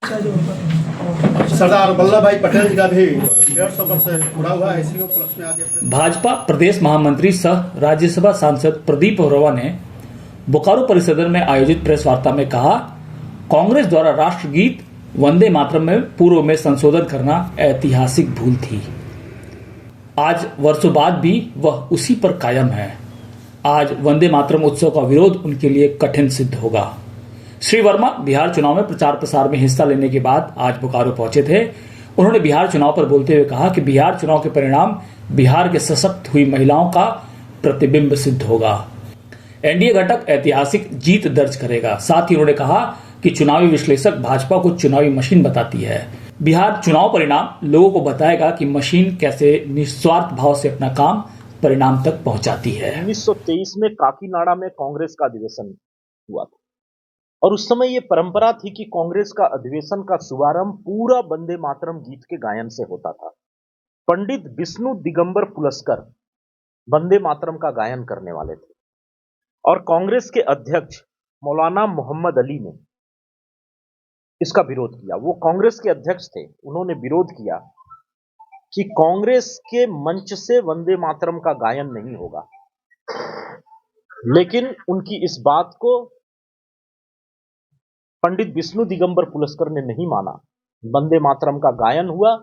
सरदार वल्लभ भाई पटेल जी का भी 150 वर्ष पूरा हुआ है। इसी उपलक्ष्य में आज भाजपा प्रदेश महामंत्री सह राज्यसभा सांसद प्रदीप अरोड़ा ने बोकारो परिसदन में आयोजित प्रेस वार्ता में कहा, कांग्रेस द्वारा राष्ट्रगीत वंदे मातरम में पूर्व में संशोधन करना ऐतिहासिक भूल थी। आज वर्षों बाद भी वह उसी पर कायम है। आज वंदे मातरम उत्सव का विरोध उनके लिए कठिन सिद्ध होगा। श्री वर्मा बिहार चुनाव में प्रचार प्रसार में हिस्सा लेने के बाद आज बोकारो पहुंचे थे। उन्होंने बिहार चुनाव पर बोलते हुए कहा कि बिहार चुनाव के परिणाम बिहार के सशक्त हुई महिलाओं का प्रतिबिंब सिद्ध होगा। एनडीए घटक ऐतिहासिक जीत दर्ज करेगा। साथ ही उन्होंने कहा कि चुनावी विश्लेषक भाजपा को चुनावी मशीन बताती है। बिहार चुनाव परिणाम लोगों को बताएगा कि मशीन कैसे निस्वार्थ भाव से अपना काम परिणाम तक पहुंचाती है। 1923 में काकीनाडा में कांग्रेस का अधिवेशन हुआ था और उस समय ये परंपरा थी कि कांग्रेस का अधिवेशन का शुभारंभ पूरा वंदे मातरम गीत के गायन से होता था। पंडित विष्णु दिगंबर पुलस्कर वंदे मातरम का गायन करने वाले थे और कांग्रेस के अध्यक्ष मौलाना मोहम्मद अली ने इसका विरोध किया। वो कांग्रेस के अध्यक्ष थे, उन्होंने विरोध किया कि कांग्रेस के मंच से वंदे मातरम का गायन नहीं होगा। लेकिन उनकी इस बात को पंडित विष्णु दिगंबर पुलस्कर ने नहीं माना। वंदे मातरम का गायन हुआ,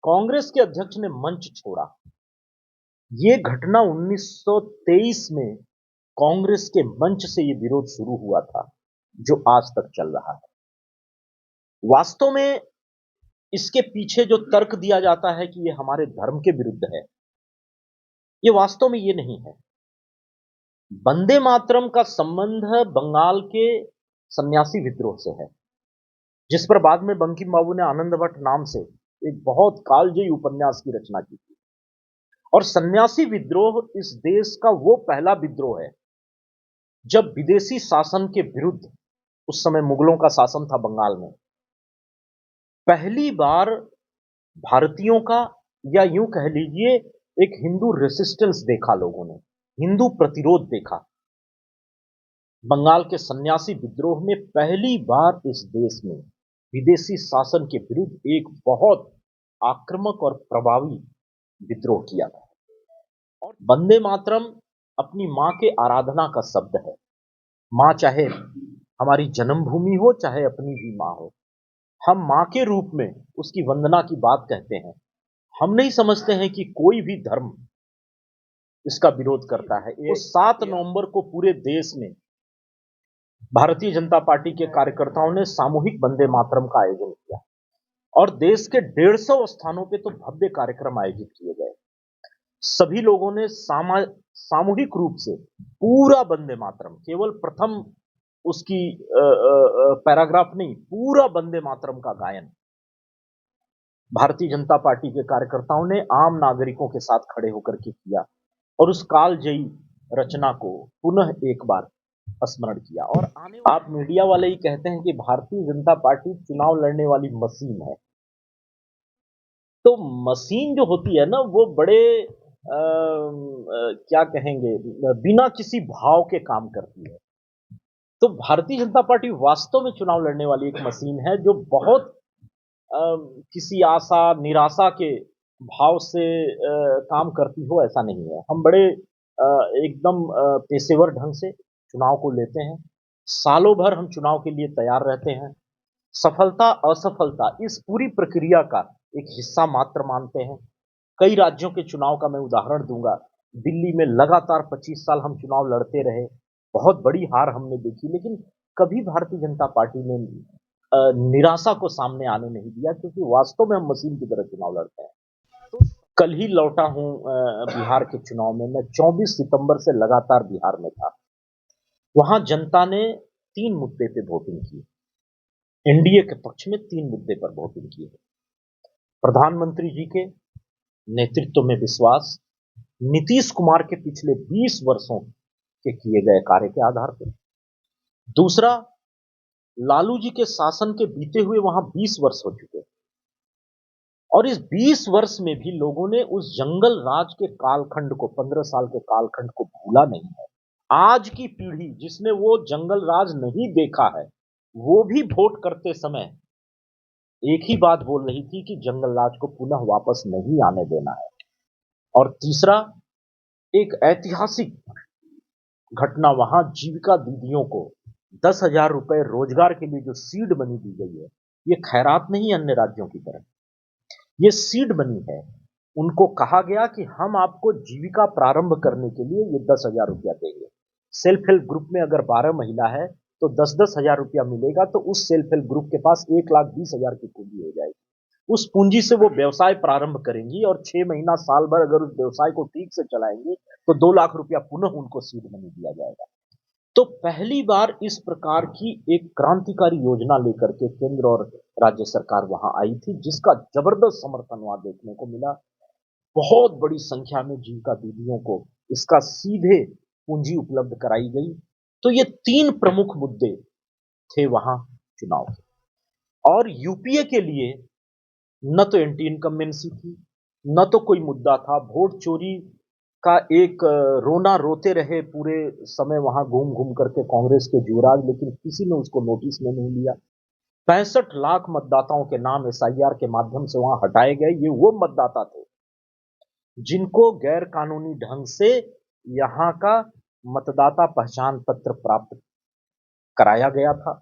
कांग्रेस के अध्यक्ष ने मंच छोड़ा। ये घटना 1923 में कांग्रेस के मंच से ये विरोध शुरू हुआ था, जो आज तक चल रहा है। वास्तव में इसके पीछे जो तर्क दिया जाता है कि ये हमारे धर्म के विरुद्ध है, ये वास्तव में ये नहीं है। वंदे मातरम का संबंध बंगाल के सन्यासी विद्रोह से है, जिस पर बाद में बंकिम बाबू ने आनंद भट्ट नाम से एक बहुत कालजयी उपन्यास की रचना की थी। और सन्यासी विद्रोह इस देश का वो पहला विद्रोह है जब विदेशी शासन के विरुद्ध, उस समय मुगलों का शासन था बंगाल में, पहली बार भारतीयों का, या यूं कह लीजिए एक हिंदू रेसिस्टेंस देखा, लोगों ने हिंदू प्रतिरोध देखा। बंगाल के सन्यासी विद्रोह ने पहली बार इस देश में विदेशी शासन के विरुद्ध एक बहुत आक्रामक और प्रभावी विद्रोह किया था। और वंदे मातरम अपनी मां के आराधना का शब्द है। मां चाहे हमारी जन्मभूमि हो, चाहे अपनी भी मां हो, हम मां के रूप में उसकी वंदना की बात कहते हैं। हम नहीं समझते हैं कि कोई भी धर्म इसका विरोध करता है। वो 7 नवंबर को पूरे देश में भारतीय जनता पार्टी के कार्यकर्ताओं ने सामूहिक वंदे मातरम का आयोजन किया और देश के 150 स्थानों पे तो भव्य कार्यक्रम आयोजित किए गए। सभी लोगों ने सामूहिक रूप से पूरा वंदे मातरम, केवल प्रथम उसकी पैराग्राफ नहीं, पूरा वंदे मातरम का गायन भारतीय जनता पार्टी के कार्यकर्ताओं ने आम नागरिकों के साथ खड़े होकर के किया और उस कालजयी रचना को पुनः एक बार स्मरण किया। और आप मीडिया वाले ही कहते हैं कि भारतीय जनता पार्टी चुनाव लड़ने वाली मशीन है। तो मशीन जो होती है ना, वो बड़े क्या कहेंगे, बिना किसी भाव के काम करती है। तो भारतीय जनता पार्टी वास्तव में चुनाव लड़ने वाली एक मशीन है, जो बहुत किसी आशा निराशा के भाव से काम करती हो, ऐसा नहीं है। हम बड़े एकदम पेशेवर ढंग से चुनाव को लेते हैं। सालों भर हम चुनाव के लिए तैयार रहते हैं। सफलता असफलता इस पूरी प्रक्रिया का एक हिस्सा मात्र मानते हैं। कई राज्यों के चुनाव का मैं उदाहरण दूंगा। दिल्ली में लगातार 25 साल हम चुनाव लड़ते रहे, बहुत बड़ी हार हमने देखी, लेकिन कभी भारतीय जनता पार्टी ने निराशा को सामने आने नहीं दिया, क्योंकि वास्तव में हम मशीन की तरह चुनाव लड़ते हैं। तो कल ही लौटा हूं बिहार के चुनाव में। मैं 24 सितंबर से लगातार बिहार में था। वहां जनता ने 3 मुद्दे पे वोटिंग की। एनडीए के पक्ष में 3 मुद्दे पर वोटिंग की। प्रधानमंत्री जी के नेतृत्व में विश्वास, नीतीश कुमार के पिछले 20 वर्षों के किए गए कार्य के आधार पर। दूसरा, लालू जी के शासन के बीते हुए वहां 20 वर्ष हो चुके और इस 20 वर्ष में भी लोगों ने उस जंगल राज के कालखंड को, 15 साल के कालखंड को भूला नहीं है। आज की पीढ़ी जिसने वो जंगल राज नहीं देखा है, वो भी वोट करते समय एक ही बात बोल रही थी कि जंगल राज को पुनः वापस नहीं आने देना है। और तीसरा, एक ऐतिहासिक घटना, वहां जीविका दीदियों को 10,000 रुपए रोजगार के लिए जो सीड मनी दी गई है, ये खैरात नहीं अन्य राज्यों की तरह, ये सीड मनी है। उनको कहा गया कि हम आपको जीविका प्रारंभ करने के लिए ये 10,000 रुपया देंगे। सेल्फ हेल्प ग्रुप में अगर 12 महिला है तो 10-10 हजार रुपया मिलेगा, तो उस सेल्फ हेल्प ग्रुप के पास 1,20,000 की पूंजी हो जाएगी। उस पूंजी से वो व्यवसाय प्रारंभ करेंगी और 6 महीना साल भर अगर उस व्यवसाय को ठीक से चलाएंगे तो 2 लाख रुपया पुनः उनको सीड मनी दिया जाएगा। तो पहली बार इस प्रकार की एक क्रांतिकारी योजना लेकर के केंद्र और राज्य सरकार वहां आई थी, जिसका जबरदस्त समर्थन वहां देखने को मिला। बहुत बड़ी संख्या में जीविका दीदियों को इसका सीधे पूंजी उपलब्ध कराई गई। तो ये 3 प्रमुख मुद्दे थे वहां चुनाव के। और यूपीए के लिए न तो एंटी इनकम्बेंसी थी, न तो कोई मुद्दा था। वोट चोरी का एक रोना रोते रहे पूरे समय वहां घूम घूम करके कांग्रेस के युवराज, लेकिन किसी ने उसको नोटिस में नहीं लिया। 65 लाख मतदाताओं के नाम एसआईआर के माध्यम से वहां हटाए गए। ये वो मतदाता थे जिनको गैर कानूनी ढंग से यहाँ का मतदाता पहचान पत्र प्राप्त कराया गया था।